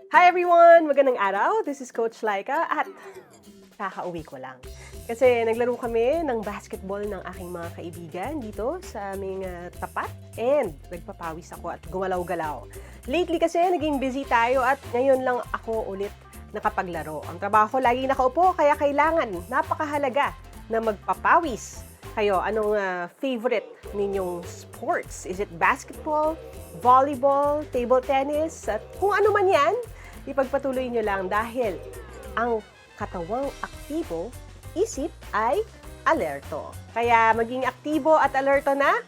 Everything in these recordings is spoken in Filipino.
Hi everyone! Magandang araw. This is Coach Laika at kakauwi ko lang. Kasi naglaro kami ng basketball ng aking mga kaibigan dito sa aming tapat and nagpapawis ako at gumalaw-galaw. Lately kasi naging busy tayo at ngayon lang ako ulit nakapaglaro. Ang trabaho ko lagi nakaupo kaya kailangan napakahalaga na magpapawis. Kayo, anong favorite ninyong sports? Is it basketball, volleyball, table tennis? At kung ano man yan, ipagpatuloy nyo lang dahil ang katawang aktibo, isip ay alerto. Kaya maging aktibo at alerto na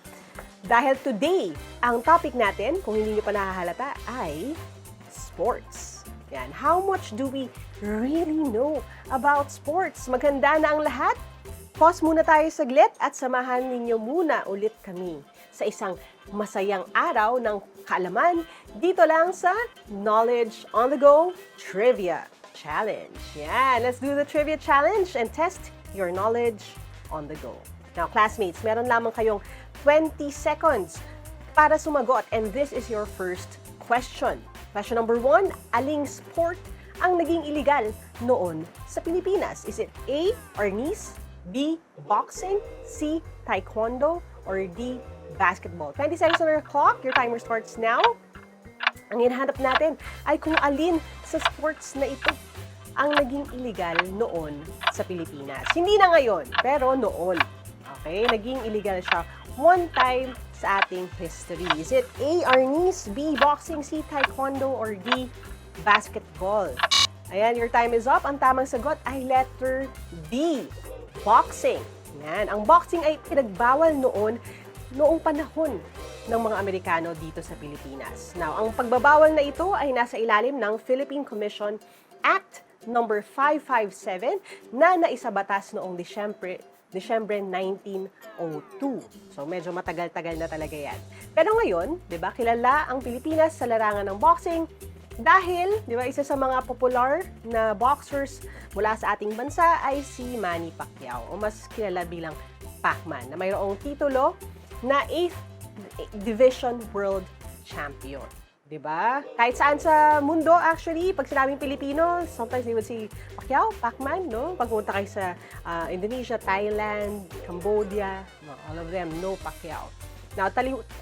dahil today, ang topic natin, kung hindi nyo pa nakahalata, ay sports. Yan. How much do we really know about sports? Maganda na ang lahat? Pause muna tayo saglit at samahan ninyo muna ulit kami sa isang masayang araw ng kaalaman dito lang sa Knowledge on the Go Trivia Challenge. Yeah, let's do the Trivia Challenge and test your knowledge on the go. Now, classmates, meron lamang kayong 20 seconds para sumagot and this is your first question. Question number 1, aling sport ang naging illegal noon sa Pilipinas? Is it A, arnis, B, boxing, C, taekwondo, or D, basketball? 20 seconds on your clock. Your timer starts now. Ang hinahanap natin ay kung alin sa sports na ito ang naging illegal noon sa Pilipinas. Hindi na ngayon, pero noon. Okay? Naging illegal siya one time sa ating history. Is it A, arnis, B, boxing, C, taekwondo, or D, basketball? Ayan, your time is up. Ang tamang sagot ay letter B, boxing. Yan. Ang boxing ay pinagbawal noong panahon ng mga Amerikano dito sa Pilipinas. Now, ang pagbabawal na ito ay nasa ilalim ng Philippine Commission Act number 557 na naisabatas noong Disyembre 1902. So, medyo matagal-tagal na talaga yan. Pero ngayon, di ba, kilala ang Pilipinas sa larangan ng boxing dahil, di ba, isa sa mga popular na boxers mula sa ating bansa ay si Manny Pacquiao o mas kilala bilang Pacman na mayroong titulo na 8th Division World Champion. Di ba? Kahit saan sa mundo actually, pag sinabing Pilipino, sometimes they would say Pacquiao, Pacman, no? Pag pumunta kayo sa Indonesia, Thailand, Cambodia, no, all of them, no Pacquiao. Now,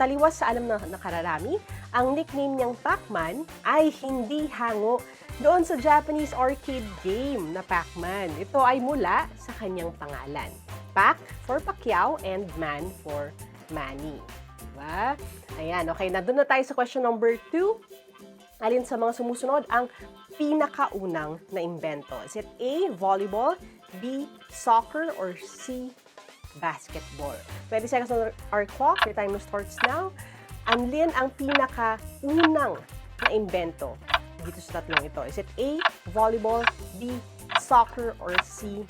taliwas sa alam na nakararami, ang nickname niyang Pac-Man ay hindi hango doon sa Japanese arcade game na Pac-Man. Ito ay mula sa kanyang pangalan. Pac for Pacquiao and Man for Manny. Diba? Ayan, okay. Nandun na tayo sa question number 2. Alin sa mga sumusunod ang pinakaunang na imbento? Is it A, volleyball, B, soccer, or C, basketball? 20 seconds on our clock. Your timer starts now. Alin ang pinakaunang na imbento dito sa tatlong ito? Is it A, volleyball, B, soccer, or C,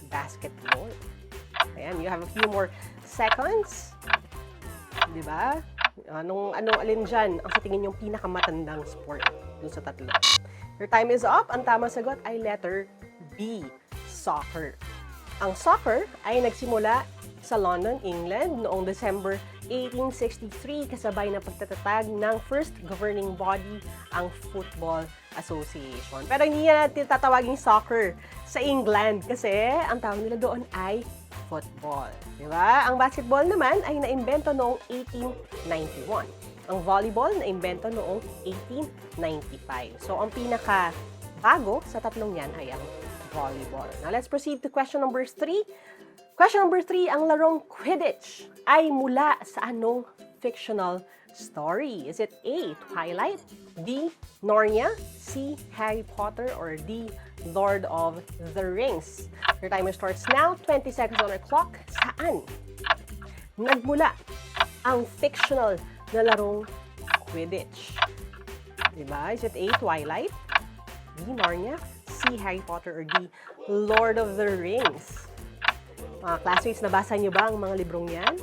basketball? Ayan, you have a few more seconds. Diba? Anong alin dyan ang sa tingin yung pinakamatandang sport dun sa tatlo? Your time is up. Ang tamang sagot ay letter B, soccer. Ang soccer ay nagsimula sa London, England noong December 1863 kasabay ng pagtatatag ng first governing body, ang Football Association. Pero hindi natin tatawagin soccer sa England kasi ang tawag nila doon ay football. Diba? Ang basketball naman ay naimbento noong 1891. Ang volleyball naimbento noong 1895. So, ang pinaka-bago sa tatlong yan ay ang volleyball. Now, let's proceed to question number 3. Question number 3, ang larong Quidditch ay mula sa anong fictional story? Is it A, Twilight, B, Narnia, C, Harry Potter, or D, Lord of the Rings? Your timer starts now. 20 seconds on our clock. Saan nagmula ang fictional na larong Quidditch? Diba? Is it A, Twilight, B, Narnia, C, Harry Potter, or D, Lord of the Rings? Mga classmates, nabasa niyo ba ang mga librong yan?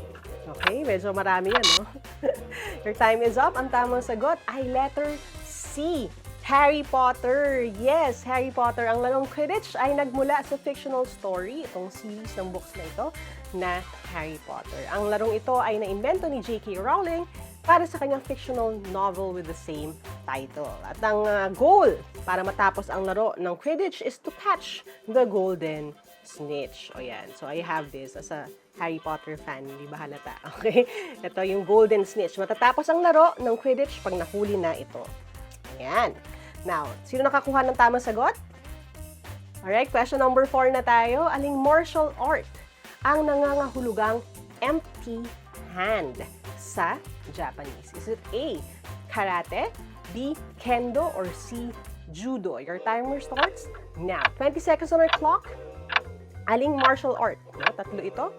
Okay, medyo marami yan, no? Your time is up. Ang tamang sagot ay letter C, Harry Potter. Yes, Harry Potter. Ang larong Quidditch ay nagmula sa fictional story, itong series ng books na ito, na Harry Potter. Ang larong ito ay naimbento ni J.K. Rowling para sa kanyang fictional novel with the same title. At ang goal para matapos ang laro ng Quidditch is to catch the golden snitch. O yan. So I have this as a Harry Potter fan, hindi ba halata? Okay? Ito yung golden snitch. Matatapos ang laro ng Quidditch pag nahuli na ito. Ayan. Now, sino nakakuha ng tamang sagot? Alright, question number 4 na tayo. Aling martial art ang nangangahulugang empty hand sa Japanese? Is it A, karate, B, kendo, or C, judo? Your timer starts now. 20 seconds on our clock. Aling martial art, no? Tatlo ito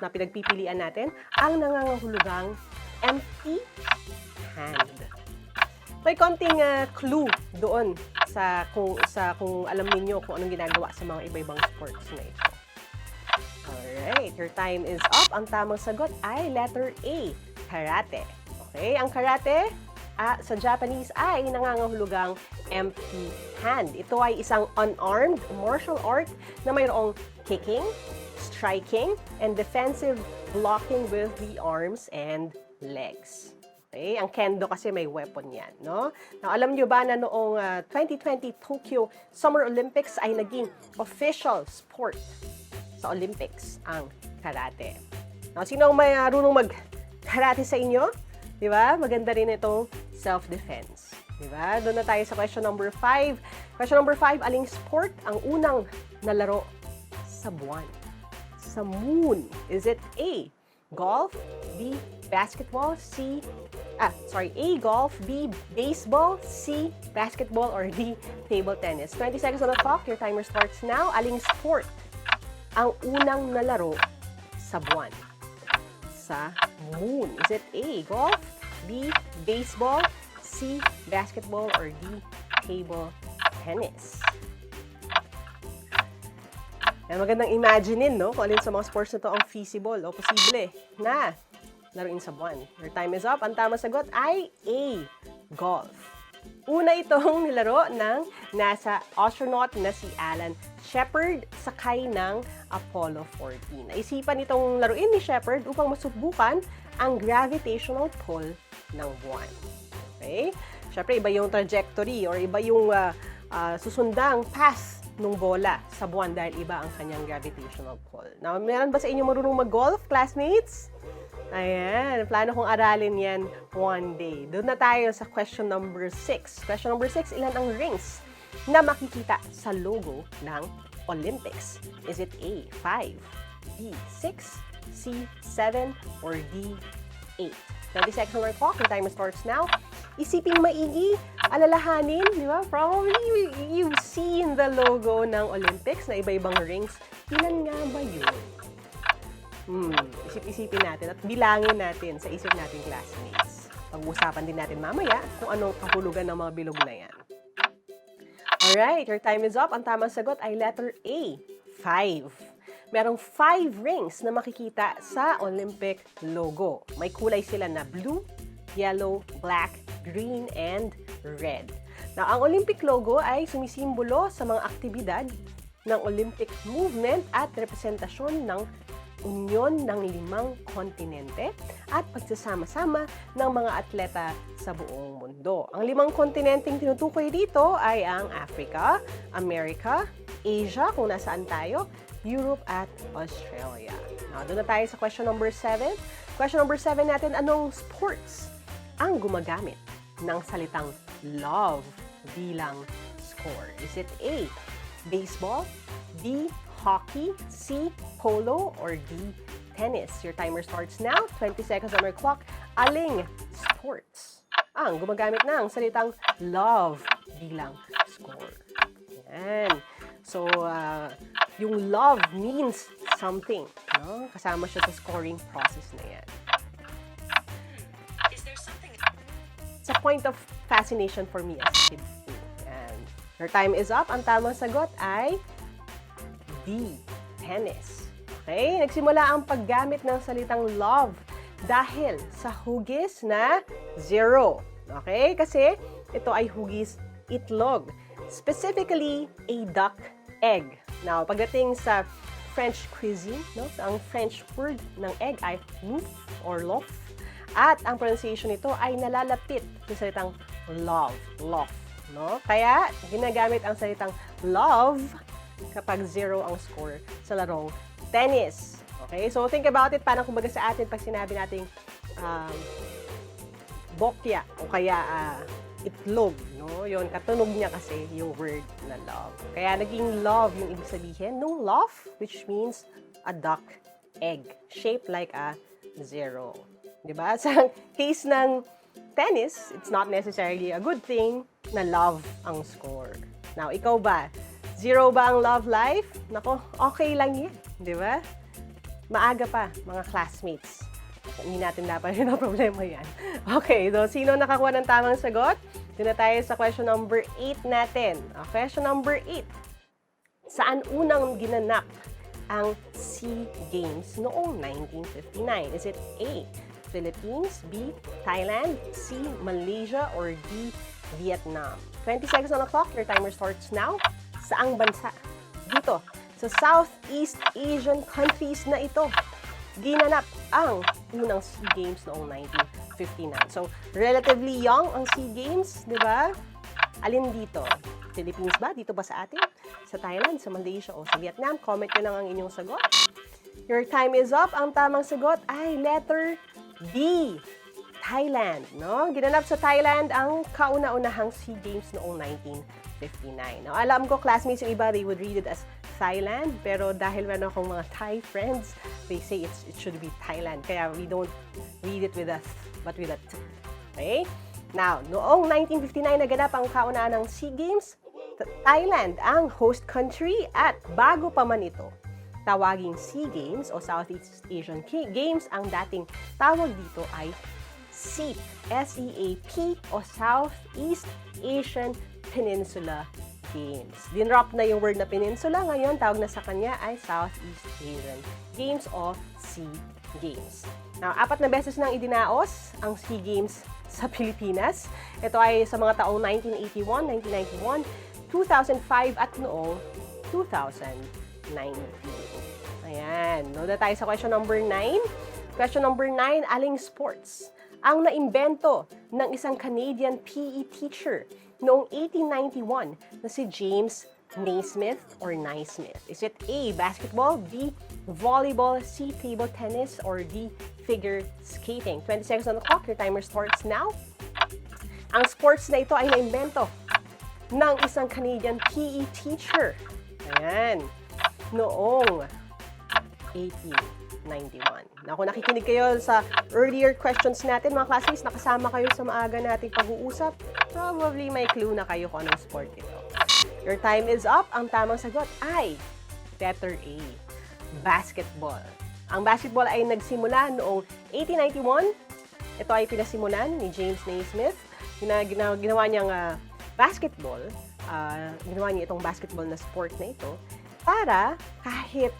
na pinagpipilian natin, ang nangangahulugang empty hand. May konting clue doon sa kung alam niyo kung anong ginagawa sa mga iba-ibang sports na ito. Alright, your time is up. Ang tamang sagot ay letter A, karate. Okay, ang karate sa Japanese ay nangangahulugang empty hand. Ito ay isang unarmed martial art na mayroong kicking, striking, and defensive blocking with the arms and legs. Okay, ang kendo kasi may weapon yan, no? Now, alam nyo ba na noong 2020 Tokyo Summer Olympics ay naging official sport sa Olympics ang karate. Now, sino ang marunong mag-karate sa inyo? Di ba? Maganda rin itong self-defense. Di ba? Doon na tayo sa question number 5. Question number 5, aling sport ang unang nalaro sa buwan? Sa moon. Is it A, golf, B, basketball, A, golf, B, baseball, C, basketball, or D, table tennis? 20 seconds on the clock. Your timer starts now. Aling sport ang unang nalaro sa buwan? Sa moon. Is it A, golf, B, baseball, C, basketball, or D, table tennis? Magandang imaginein, no? Kung alin sa mga sports na to ang feasible o posible na laruin sa buwan. Your time is up. Ang tamang sagot ay A, golf. Una itong nilaro ng NASA astronaut na si Alan Shepard sakay ng Apollo 14. Naisipan itong laruin ni Shepard upang masubukan ang gravitational pull ng buwan. Okay? Siyempre, iba yung trajectory or iba yung susundang path ng bola sa buwan dahil iba ang kanyang gravitational pull. Now, meron ba sa inyo marunong mag-golf, classmates? Ayan, plano kong aralin yan one day. Doon na tayo sa question number 6. Question number 6, ilan ang rings na makikita sa logo ng Olympics? Is it A, 5, B, 6, C, 7, or D, 8? 20 seconds on our clock. Your timer starts now. Isiping maigi, alalahanin, di ba? Probably you've seen the logo ng Olympics na iba-ibang rings. Ilan nga ba yun? Isip-isipin natin at bilangin natin sa isip natin, classmates. Pag-usapan din natin mamaya kung anong kahulugan ng mga bilog na yan. Alright, your time is up. Ang tamang sagot ay letter A, 5. Merong 5 rings na makikita sa Olympic logo. May kulay sila na blue, yellow, black, green, and red. Now, ang Olympic logo ay sumisimbolo sa mga aktibidad ng Olympic movement at representasyon ng unyon ng 5 kontinente at pagsasama-sama ng mga atleta sa buong mundo. Ang 5 kontinenteng tinutukoy dito ay ang Africa, America, Asia, kung nasaan tayo, Europe, at Australia. Now, doon na tayo sa question number 7. Question number 7 natin, anong sports ang gumagamit ng salitang love bilang score? Is it A, baseball, B, hockey, C, polo, or D, tennis? Your timer starts now. 20 seconds on our clock. Aling sports ang gumagamit ng salitang love bilang score? Yan. So, yung love means something, no? Kasama siya sa scoring process na yan. Is there something? It's a point of fascination for me as a kid too. And your time is up. Ang tamang sagot ay D, tennis. Okay? Nagsimula ang paggamit ng salitang love dahil sa hugis na zero. Okay? Kasi ito ay hugis itlog. Specifically, a duck egg. Now, pagdating sa French cuisine, no? Ang French word ng egg ay louf or loaf. At ang pronunciation nito ay nalalapit sa salitang love, no? Kaya ginagamit ang salitang love kapag 0 ang score sa larong tennis. Okay? So think about it, parang kumbaga sa atin pag sinabi nating bokya o kaya itlog, no? Yun, katunog niya kasi yung word na love. Kaya naging love yung ibig sabihin nung love, which means a duck egg, shaped like a 0. Diba? Sa case ng tennis, it's not necessarily a good thing na love ang score. Now, ikaw ba? 0 ba ang love life? Nako, okay lang yan. Diba? Maaga pa, mga classmates. Hindi natin dapat yun ang problema yan. Okay, so sino nakakuha ng tamang sagot? Doon na tayo sa question number 8 natin. Question number 8. Saan unang ginanap ang SEA Games noong 1959? Is it A, Philippines, B, Thailand, C, Malaysia, or D, Vietnam? 20 seconds on the clock. Your timer starts now. Saang bansa? Dito, sa Southeast Asian countries na ito, ginanap ang unang SEA Games noong 1959. So, relatively young ang SEA Games, di ba? Alin dito? Philippines ba? Dito ba sa atin? Sa Thailand, sa Malaysia, o sa Vietnam? Comment nyo lang ang inyong sagot. Your time is up. Ang tamang sagot ay letter D, Thailand, no? Ginanap sa Thailand ang kauna-unahang SEA Games noong 1959. Now, alam ko, classmates yung iba, they would read it as Thailand, pero dahil meron akong mga Thai friends, they say it should be Thailand. Kaya we don't read it with a th, but with a t. Okay? Now, noong 1959, naganap ang kauna ng SEA Games. Thailand ang host country at bago pa man ito tawaging SEA Games o Southeast Asian Games, ang dating tawag dito ay SEAP, S-E-A-P o Southeast Asian Peninsula Games. Dinrop na yung word na peninsula, ngayon tawag na sa kanya ay Southeast Asian Games o SEA Games. Now, 4 na beses nang idinaos ang SEA Games sa Pilipinas. Ito ay sa mga taong 1981, 1991, 2005 at noong 2019. Ayan. Nood na tayo sa question number 9. Question number 9, aling sports ang naimbento ng isang Canadian PE teacher noong 1891 na si James Naismith or Naismith? Is it A, basketball, B, volleyball, C, table tennis, or D, figure skating? 20 seconds on the clock. Your timer starts now. Ang sports na ito ay naimbento ng isang Canadian PE teacher. Ayan. Noong 1891. Kung nakikinig kayo sa earlier questions natin, mga classmates, nakasama kayo sa maaga nating pag-uusap, probably may clue na kayo kung anong sport ito. Your time is up. Ang tamang sagot ay letter A, basketball. Ang basketball ay nagsimula noong 1891. Ito ay pinasimulan ni James Naismith. Ginawa niyang basketball, ginawa niya itong basketball na sport na ito para kahit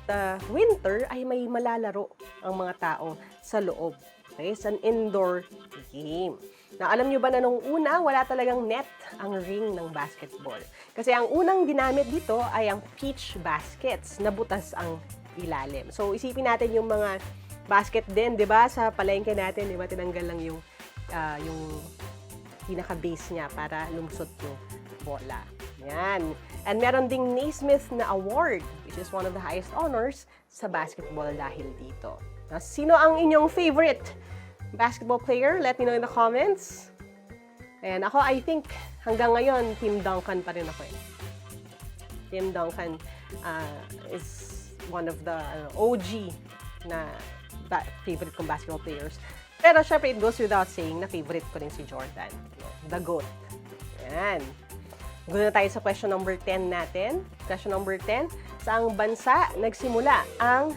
winter ay may malalaro ang mga tao sa loob. Okay? It's an indoor game. Na alam nyo ba na nung una, wala talagang net ang ring ng basketball. Kasi ang unang ginamit dito ay ang pitch baskets na butas ang ilalim. So isipin natin yung mga basket din, 'di ba? Sa palengke natin, 'di ba? Tinanggal lang yung pinaka-base niya para lumusot yung bola. Yan. And meron ding Naismith na award, which is one of the highest honors sa basketball dahil dito. Now, sino ang inyong favorite basketball player? Let me know in the comments. And ako, I think, hanggang ngayon, Team Duncan pa rin ako eh. Team Duncan is one of the OG na favorite kong basketball players. Pero syempre, it goes without saying na favorite ko rin si Jordan. The GOAT. Yan. Guna tayo sa question number 10 natin. Question number 10, saang bansa nagsimula ang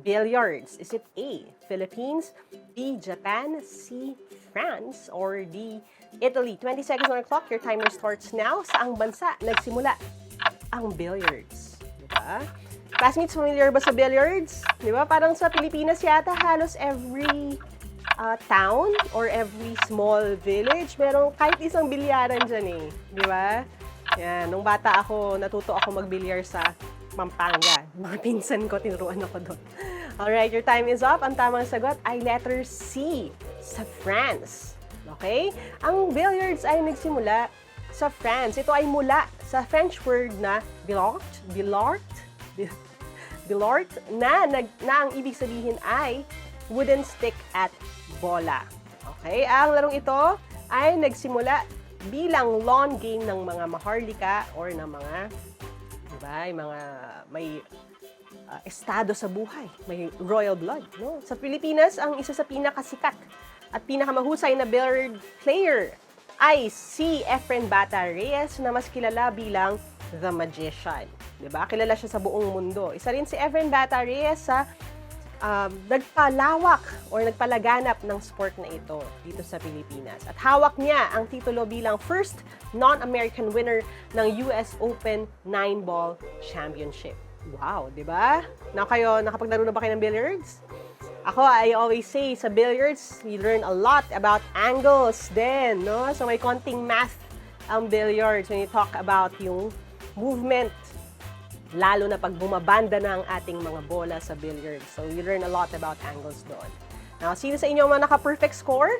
billiards? Is it A, Philippines, B, Japan, C, France, or D, Italy? 20 seconds on the clock. Your timer starts now. Saang bansa nagsimula ang billiards? Diba? Classmates, familiar ba sa billiards? Diba? Parang sa Pilipinas yata halos every town or every small village, merong kahit isang bilyaran dyan eh. Diba? Yan, nung bata ako, natuto ako magbilyar sa Pampanga. Mga pinsan ko, tinuruan ako doon. Alright, your time is up. Ang tamang sagot ay letter C, sa France. Okay? Ang billiards ay nagsimula sa France. Ito ay mula sa French word na billard, na ang ibig sabihin ay wooden stick at bola. Okay? Ang larong ito ay nagsimula bilang lawn game ng mga maharlika or ng mga, diba, mga may estado sa buhay, may royal blood. No? Sa Pilipinas, ang isa sa pinakasikat at pinakamahusay na billiard player ay si Efren Bata Reyes na mas kilala bilang The Magician. Diba? Kilala siya sa buong mundo. Isa rin si Efren Bata Reyes sa nagpalawak or nagpalaganap ng sport na ito dito sa Pilipinas. At hawak niya ang titulo bilang first non-American winner ng US Open 9-ball championship. Wow, di ba? Nakapaglaro na ba kayo ng billiards? Ako, I always say, sa billiards, we learn a lot about angles din, no? So may konting math ang billiards when you talk about yung movement, lalo na pag bumabanda na ang ating mga bola sa billiards. So, we learn a lot about angles doon. Now, sino sa inyo mga naka-perfect score?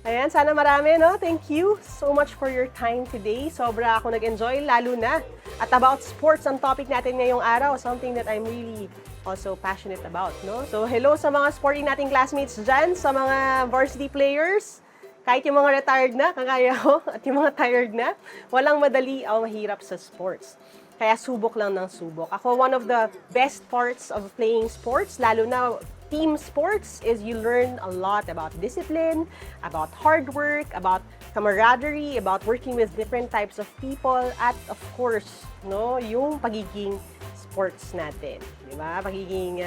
Ayan, sana marami, no? Thank you so much for your time today. Sobra ako nag-enjoy, lalo na. At about sports, ang topic natin ngayong araw, something that I'm really also passionate about, no? So, hello sa mga sporty nating classmates dyan, sa mga varsity players. Kahit yung mga retired na, kagaya ko, at yung mga tired na, walang madali o mahirap sa sports. Kaya subok lang ng subok. Ako, one of the best parts of playing sports, lalo na team sports, is you learn a lot about discipline, about hard work, about camaraderie, about working with different types of people, at of course, no, yung pagiging sports natin. Di ba? Pagiging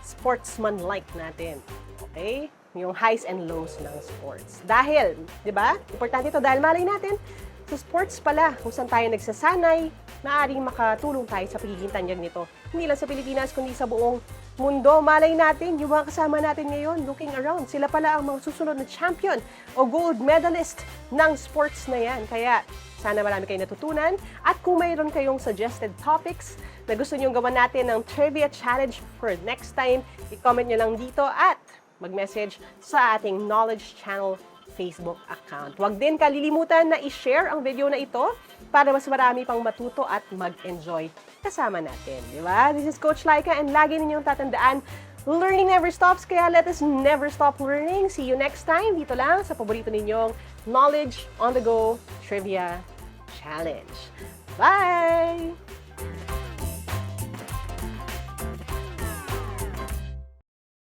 sportsman-like natin. Okay? Yung highs and lows ng sports. Dahil, di ba? Importante ito dahil malay natin, sa sports pala, kung saan tayo nagsasanay, maaaring makatulong tayo sa pagiging tanyag nito. Hindi lang sa Pilipinas, kundi sa buong mundo. Malay natin, yung mga kasama natin ngayon, looking around, sila pala ang mga susunod na champion o gold medalist ng sports na yan. Kaya, sana marami kayong natutunan. At kung mayroon kayong suggested topics na gusto nyong gawan natin ng trivia challenge for next time, i-comment nyo lang dito at mag-message sa ating Knowledge Channel Facebook account. Huwag din kalilimutan na i-share ang video na ito para mas marami pang matuto at mag-enjoy kasama natin. Di ba? This is Coach Laika and lagi ninyong tatandaan, learning never stops, kaya let us never stop learning. See you next time dito lang sa paborito ninyong Knowledge on the Go Trivia Challenge. Bye!